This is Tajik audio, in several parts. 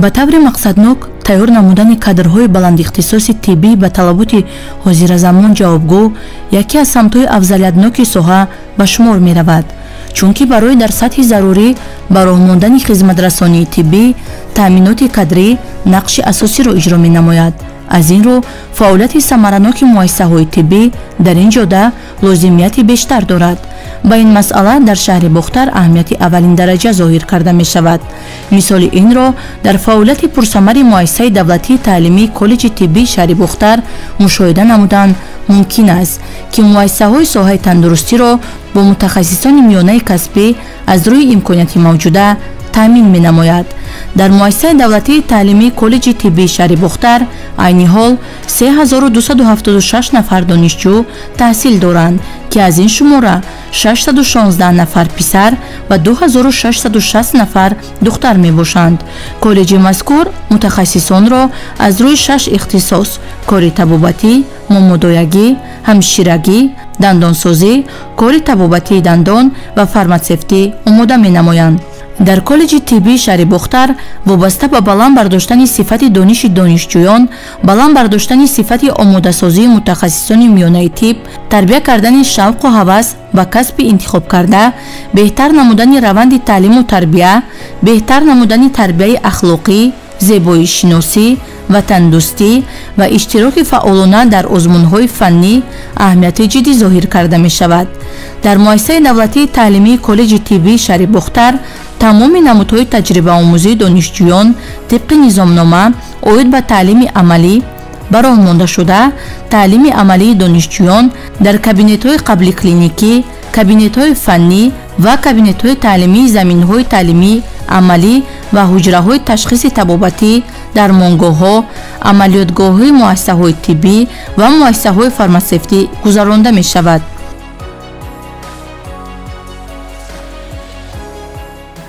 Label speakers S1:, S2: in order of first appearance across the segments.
S1: ба таври мақсаднок тайёр намудани кадрҳои баландихтисоси тиббӣ ба талаботи ҳозиразамон ҷавобгӯ яке аз самтҳои афзалиятноки соҳа ба шумор меравад, чунки барои дар сатҳи зарурӣ ба роҳ мондани хизматрасонии тиббӣ таъминоти кадрӣ нақши асосиро иҷро менамояд. аз ин рӯ фаъолияти самараноки муассисаҳои тиббӣ дар ин ҷода лозимияти бештар дорад. ба ин масъала дар шаҳри Бохтар аҳамияти аввалин дараҷа зоҳир карда мешавад. мисоли инро дар фаъолияти пурсамари муассисаи давлатии таълимии коллеҷи тиббии шаҳри Бохтар мушоҳида намудан мумкин аст, ки муассисаҳои соҳаи тандурустиро бо мутахассисони миёнаи касбӣ аз рӯи имконияти мавҷуда таъмин менамояд. дар муассисаи давлатии таълимии коллеҷи тиббии шаҳри Бохтар айни ҳол 3276 нафар донишҷӯ таҳсил доранд, ки аз ин шумора 616 нафар писар ва 2660 нафар духтар мебошанд. коллеҷи мазкур мутахассисонро аз рӯи 6 ихтисос – кори табобатӣ, момодоягӣ, ҳамширагӣ, дандонсозӣ, кори табобатии дандон ва фарматсевтӣ омода менамоянд. дар коллеҷи тиббии шаҳри Бохтар вобаста ба баланд бардоштани сифати дониши донишҷӯён, баланд бардоштани сифати омодасозии мутахассисони миёнаи тиб, тарбия кардани шавқу ҳавас ба касби интихоб карда, беҳтар намудани раванди таълиму тарбия, беҳтар намудани тарбияи ахлоқӣ, зебоишиносӣ, ватандӯстӣ ва иштироки фаъолона дар озмунҳои фаннӣ аҳамияти ҷиддӣ зоҳир карда мешавад. дар муассисаи давлатии таълимии коллеҷи тиббии шаҳри Бохтар тамоми намудҳои таҷрибаомӯзии донишҷӯён тибқи низомнома оид ба таълими амалӣ ба роҳ монда шуда, таълими амалии донишҷӯён дар кабинетҳои қаблӣ клиникӣ, кабинетҳои фаннӣ ва кабинетҳои таълимии заминҳои таълимии амалӣ ва ҳуҷраҳои ташхиси табобатӣ, дармонгоҳҳо, амалиётгоҳҳои муассисаҳои тиббӣ ва муассисаҳои фарматсевтӣ гузаронда мешавад.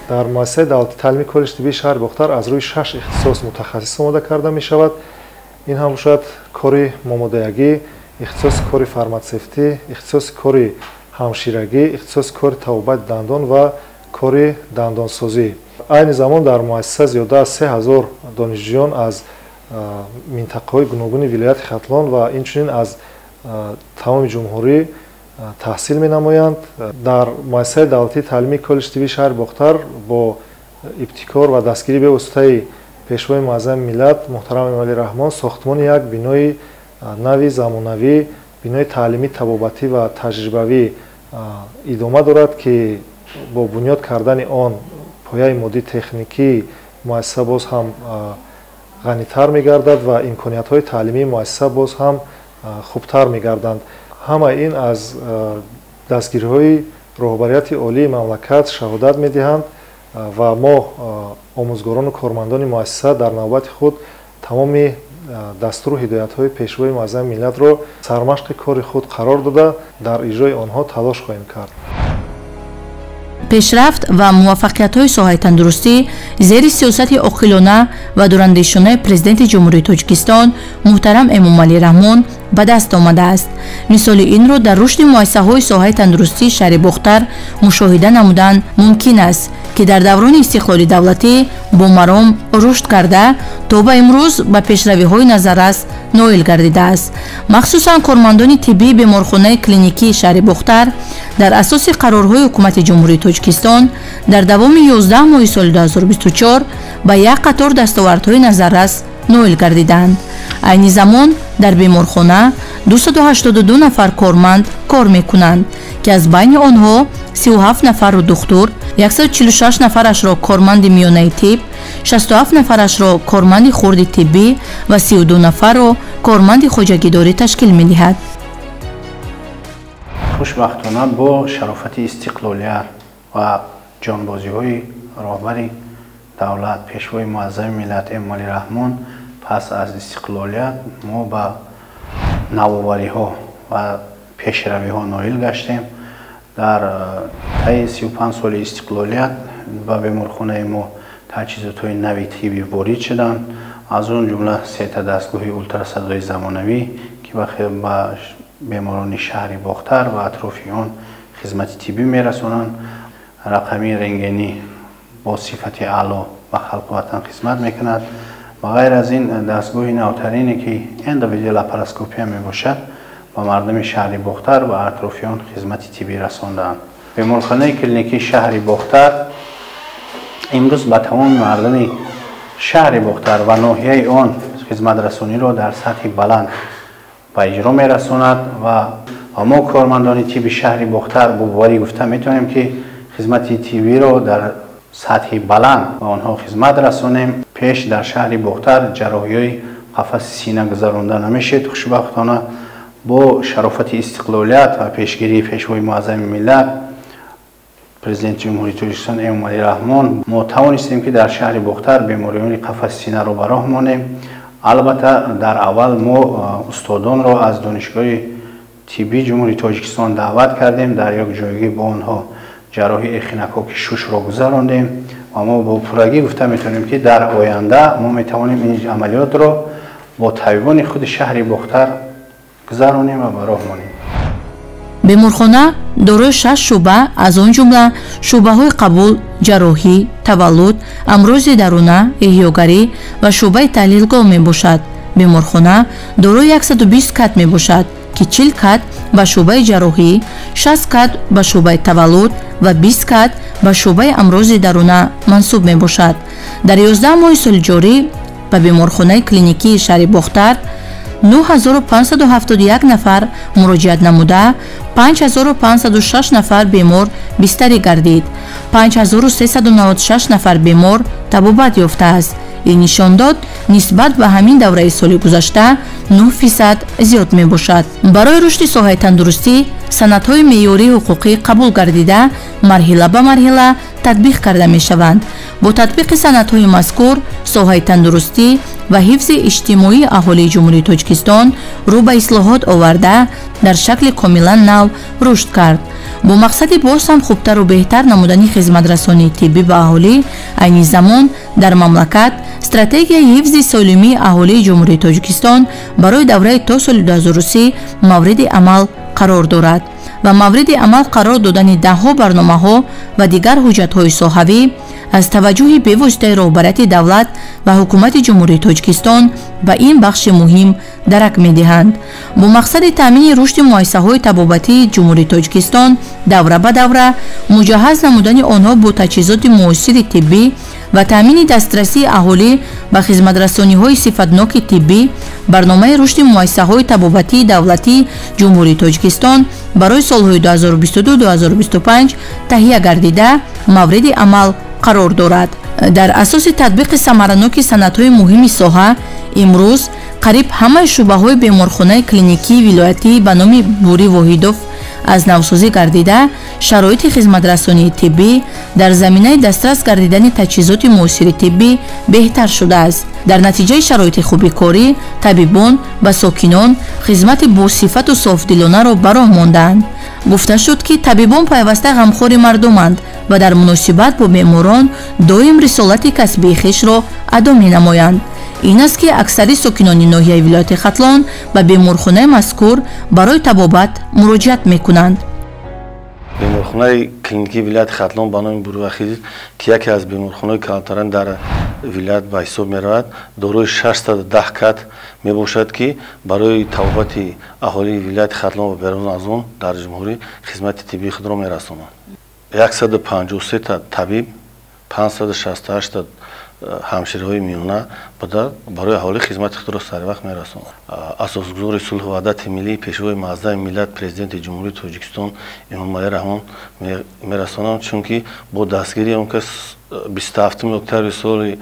S2: дар муассисаи давлатии таълимии коллеҷи тиббии шаҳри Бохтар аз рӯи 6 ихтисос мутахассис омода карда мешавад. ин ҳам бошад кори момодоягӣ, ихтисоси кори фарматсевтӣ, ихтисоси кори ҳамширагӣ, ихтисоси кори табобати дандон ва кори дандонсозӣ. айни замон дар муассиса зиёда аз 3000 донишҷӯён аз минтақаҳои гуногуни вилояти Хатлон ва инчунин аз тамоми ҷумҳурӣ таҳсил менамоянд. дар муассисаи давлатии таълимии коллеҷи тиббии шаҳри Бохтар бо ибтикор ва дастгирӣ бевоситаи пешвои муаззами миллат муҳтарам Эмомалӣ Раҳмон сохтмони як бинои нави замонавӣ, бинои таълимӣ табобатӣ ва таҷрибавӣ идома дорад, ки бо бунёд кардани он пояи моддии техникии муассиса боз ҳам ғанитар мегардад ва имкониятҳои таълимии муассиса боз ҳам хубтар мегарданд. ҳамаи ин аз дастгириҳои роҳбарияти олии мамлакат шаҳодат медиҳанд ва мо омӯзгорону кормандони муассиса дар навбати худ тамоми дастуру ҳидоятҳои пешвои муаззами миллатро сармашқи кори худ қарор дода дар иҷрои онҳо талош хоҳем кард.
S1: пешрафт ва муваффақиятҳои соҳаи тандурустӣ зери сиёсати оқилона ва дурандешонаи президенти ҷумҳурии Тоҷикистон муҳтарам Эмомалӣ Раҳмон ба даст омадааст. мисоли инро дар рушди муассисаҳои соҳаи тандурустии шаҳри Бохтар мушоҳида намудан мумкин аст, ки дар даврони истиқлоли давлатӣ бо маром рушд карда то ба имрӯз ба пешравиҳои назаррас ноил гардидааст. махсусан кормандони тиббии беморхонаи клиникии шаҳри Бохтар дар асоси қарорҳои ҳукумати ҷумҳурии Тоҷикистон дар давоми 11 моҳи соли 2024 ба як қатор дастовардҳои назаррас ноил гардиданд. айни замон дар беморхона 282 нафар корманд кор мекунанд, ки аз байни онҳо 37 нафарро духтур, 146 нафарашро корманди миёнаи тиб, 67 нафарашро корманди хурди тиббӣ ва 32 нафарро корманди хоҷагидорӣ ташкил медиҳад.
S3: хушбахтона бо шарофати истиқлолият ва ҷонбозиҳои роҳбари давлат пешвои муаззами миллат Эмомалӣ Раҳмон пас аз истиқлолият мо ба навовариҳо ва пешравиҳо ноил гаштем. дар таи 35 соли истиқлолият ба беморхонаи мо таҷҳизотҳои нави тиббӣ ворид шуданд. аз он ҷумла 3 дастгоҳи ултрасадои замонавӣ, ки ба беморони шаҳри Бохтар ва атрофи он хизмати тиббӣ мерасонанд. рақами рентгенӣ бо сифати аъло و خلق وطن خدمت میکند. و غیر از این دستگاه نوترینی که اندویدیو لاپاراسکوپی می باشد و مردم شهر بختر و اطرافیان خدمت طبی رساندند. بیمارخانه کلینیکی شهر بختر امروز به تمام مردم شهر بختر و ناحیه آن خدمت رسانی را در سطح بلند به اجرا می رساند و ما کارمندان طب شهر بختر با باوری گفته میتونیم که خدمت طبی را در سطح بلند و آنها خدمت رسانیم. پیش در شهر بختر جراحی قفس سینه گذرانده نمیشد. خوشبختانه با شرافت استقلالیت و پیشگیری پیشوای معظم ملت پرزیدنت جمهوری تاجیکستان امومالی رحمان ما توانستیم که در شهر بختر بیماریان قفس سینه را به راه مانیم. البته در اول ما استادان را از دانشگاه طبی جمهوری تاجیکستان دعوت کردیم، در یک جایگاه با آنها جراحی اخینکاک شش را گذراندیم و ما با پرگی گفته میتونیم که در آینده ما میتوانیم این عملیات را با طبیبان خود شهر بختر گذرانیم و به راه مانیم.
S1: بیمارخانه دارای 6 شعبه از آن جمله شعبه‌های قبول، جراحی، تولد، امراض درونه، احیاگری و شعبه تحلیلگاه میباشد. بیمارخانه دارای 120 کат میباشد که 40 کат به شعبه جراحی، 60 کат به شعبه تولد و 20 کат به شعبه امراض درونه منصوب میباشد. در 11 ماه سال جاری به بیمارخانه کلینیکی شهر بختر 9571 نفر مراجعت نموده 5506 نفر بیمار بستری گردید. 5396 نفر بیمار طبابت یافته است. این نشان داد نسبت به همین دوره سال گذشته 9% زیاد می باشد. برای رشد ساحه تندرستی سندهای معیاری حقوقی قبول گردیده مرحله به مرحله تطبیق کرده می شوند. با تطبیق سندهای مذکور ساحه تندرستی و حفظ اجتماعی اهالی جمهوری تاجیکستان رو به اصلاحات آورده در شکل کاملا نو رشد کرد. با مقصد باز هم خوبتر و بهتر نمودن خدمت رسانی طبی به اهالی عین زمان در مملکت استراتژی حفظ سالمی اهالی جمهوری تاجیکستان برای دوره تا سال 2030 مورد عمل قرار دارد و مورد عمل قرار دادن دهها برنامه‌ها و دیگر حجت‌های ساحوی از توجه به‌واسطه رهبریت دولت و حکومت جمهوری تاجیکستان به این بخش مهم درک می‌دهند. با مقصد تامین رشد مؤسسه‌های طبابتی جمهوری تاجیکستان دوره به دوره مجهز نمودن آنها با تجهیزات معاصر طبی و تامین دسترسی اهالی به خدمت رسانی‌های صفتناک طبی برنامه رشد مؤسسه‌های طبابتی دولتی جمهوری تاجیکستان برای سال‌های 2022-2025 تهیه گردیده مورد عمل قرار دارد. در اساس تطبیق ثمرناک سندهای مهم ساحه امروز قریب همه شعبه‌های بیمارخانه کلینیکی ولایتی به نام بوری واحدوف از نوسازی گردیده شرایط خدمت رسانی طبی در زمینه دسترس گردیدن تجهیزات معاصر طبی بهتر شده است. در نتیجه شرایط خوبی کاری طبیبان و ساکنان خدمت با صفت و صافدلانه را به راه ماندند. گفته شد که طبیبان پیوسته غمخوار مردمند و در مناسبت با بیماران دائم رسالت کسبی خویش را ادا می‌نمایند. این است که اکثر ساکنان ناحیه ولایت ختلان به بیمارخانه مذکور برای طبابت مراجعت می‌کنند.
S4: بیمارخانه کلینیکی ولایت ختلان به نام بوری واحدوف که یکی از بیمارخانه‌های کلانترین در ولایت به حساب می‌رود دارای 610 کат میباشد که برای طبابت اهالی ولایت ختلان و بیرون از آن در جمهوری خدمت طبی خود را می‌رسانند. 153 تا طبیب 568 تا همشیرهای میانه برای اهالی خدمت خود را سر وقت می‌رسانند. اساسگزار صلح و وحدت ملی پیشوای معظم ملت پرزیدنت جمهوری تاجیکستان امومالی رحمان می‌رسانند چونکه با دستگیری آن که 27 اکتبر سال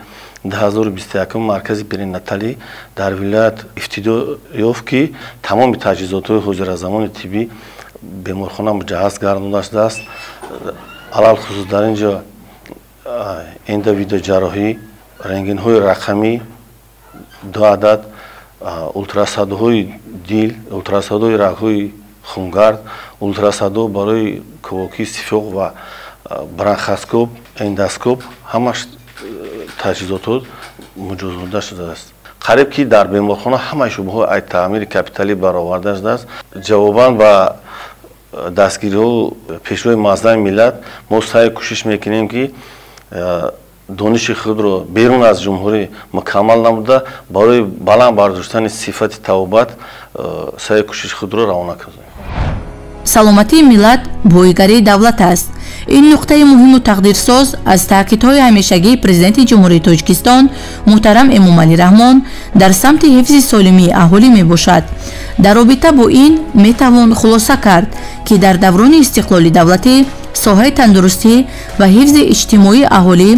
S4: 2021 مرکز پریناتالی در ولایت افتتاح یافت که تمام تجهیزات حجره زمان طبی بیمارخانه مجهز گردانده شده است. علل خصوص در اینجا اندویدیو جراحی، رنگین‌های رقمی، 2 عدد اولتراساندهای دل، اولتراساندهای رگ‌های خونگرد، اولتراساند برای کوکی سفوق و برانخواسکوپ، اندوسکوپ همش تجهیزات مجهز شده است. قریب که در بیمارخانه همه شعبه‌های تعمیر کپیتالی برآورده شده است. جواباً و دستگیری ها پیشروی معظم ملت ما سعی کوشش میکنیم که дониши худро берун аз ҷумҳурӣ мукаммал намуда барои баланд бардоштани сифати тавбат саи кӯшиши худро равона кардем.
S1: саломатии миллат боигарии давлат аст. ин нуқтаи муҳиму тақдирсоз аз таъкидҳои ҳамешагии президенти ҷумҳурии Тоҷикистон муҳтарам Эмомалӣ Раҳмон дар самти ҳифзи солимии аҳолӣ мебошад. дар робита бо ин метавон хулоса кард, ки дар даврони истиқлоли давлатӣ соҳаи тандурустӣ ва ҳифзи иҷтимоии аҳолӣ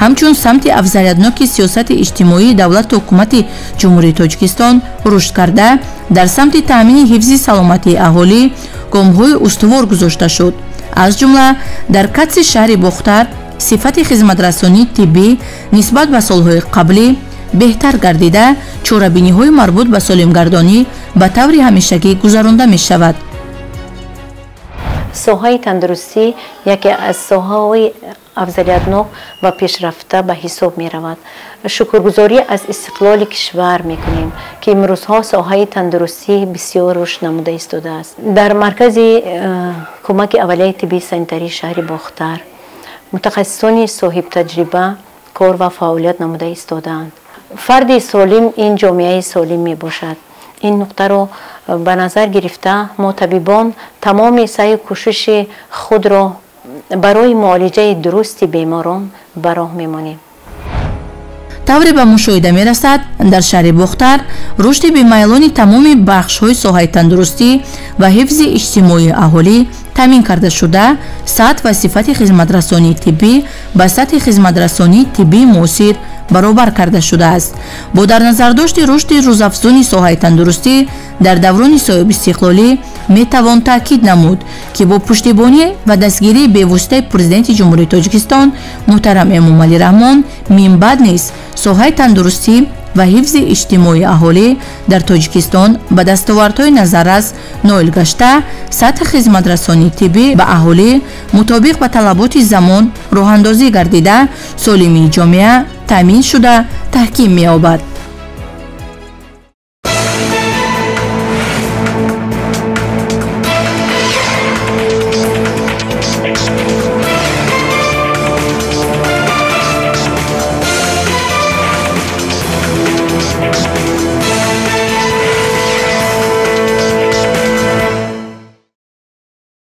S1: ҳамчун самти афзалиятноки сиёсати иҷтимоии давлату ҳукумати ҷумҳурии Тоҷикистон рушд карда, дар самти таъмини ҳифзи саломатии аҳолӣ гомҳои устувор гузошта шуд. аз ҷумла дар кадси шаҳри Бохтар сифати хизматрасонии тиббӣ нисбат ба солҳои қаблӣ беҳтар гардида, чорабиниҳои марбут ба солимгардонӣ ба таври ҳамешагӣ гузаронда мешавад.
S5: соҳаи тандурустӣ яке аз соҳаҳои афзалиятнок ва пешрафта ба ҳисоб меравад. шукргузорӣ аз истиқлоли кишвар мекунем, ки имрӯзҳо соҳаи тандурустӣ бисёр рушд намуда истодааст. дар маркази кӯмаки аввалияи тиббии санитарии шаҳри Бохтар мутахассисони соҳибтаҷриба кор ва фаъолият намуда истодаанд. фарди солим ин ҷомеаи солим мебошад. ин нуқтаро ба назар гирифта мо табибон тамоми саъю кӯшиши худро барои муолиҷаи дурусти беморон ба роҳ мемонем.
S1: тавре ба мушоҳида мерасад, дар шаҳри Бохтар рушди бемайлони тамоми бахшҳои соҳаи тандурустӣ ва ҳифзи иҷтимоии аҳолӣ таъмин карда шуда, сатҳ ва сифати хизматрасонии тиббӣ ба сатҳи хизматрасонии тиббии муосир баробар карда шудааст. бо дар назардошти рушди рӯзафзуни соҳаи тандурустӣ дар даврони соҳиб истиқлолӣ метавон таъкид намуд, ки бо пуштибонӣ ва дастгирии бевоситаи президенти ҷумҳурии Тоҷикистон муҳтарам Эмомалӣ Раҳмон минбаъд низ соҳаи тандурустӣ ва ҳифзи иҷтимоии аҳолӣ дар Тоҷикистон ба дастовардҳои назаррас ноил гашта, сатҳи хизматрасонии тиббӣ ба аҳолӣ мутобиқ ба талаботи замон роҳандозӣ гардида, солимии ҷомеа таъмин шуда таҳким меёбад.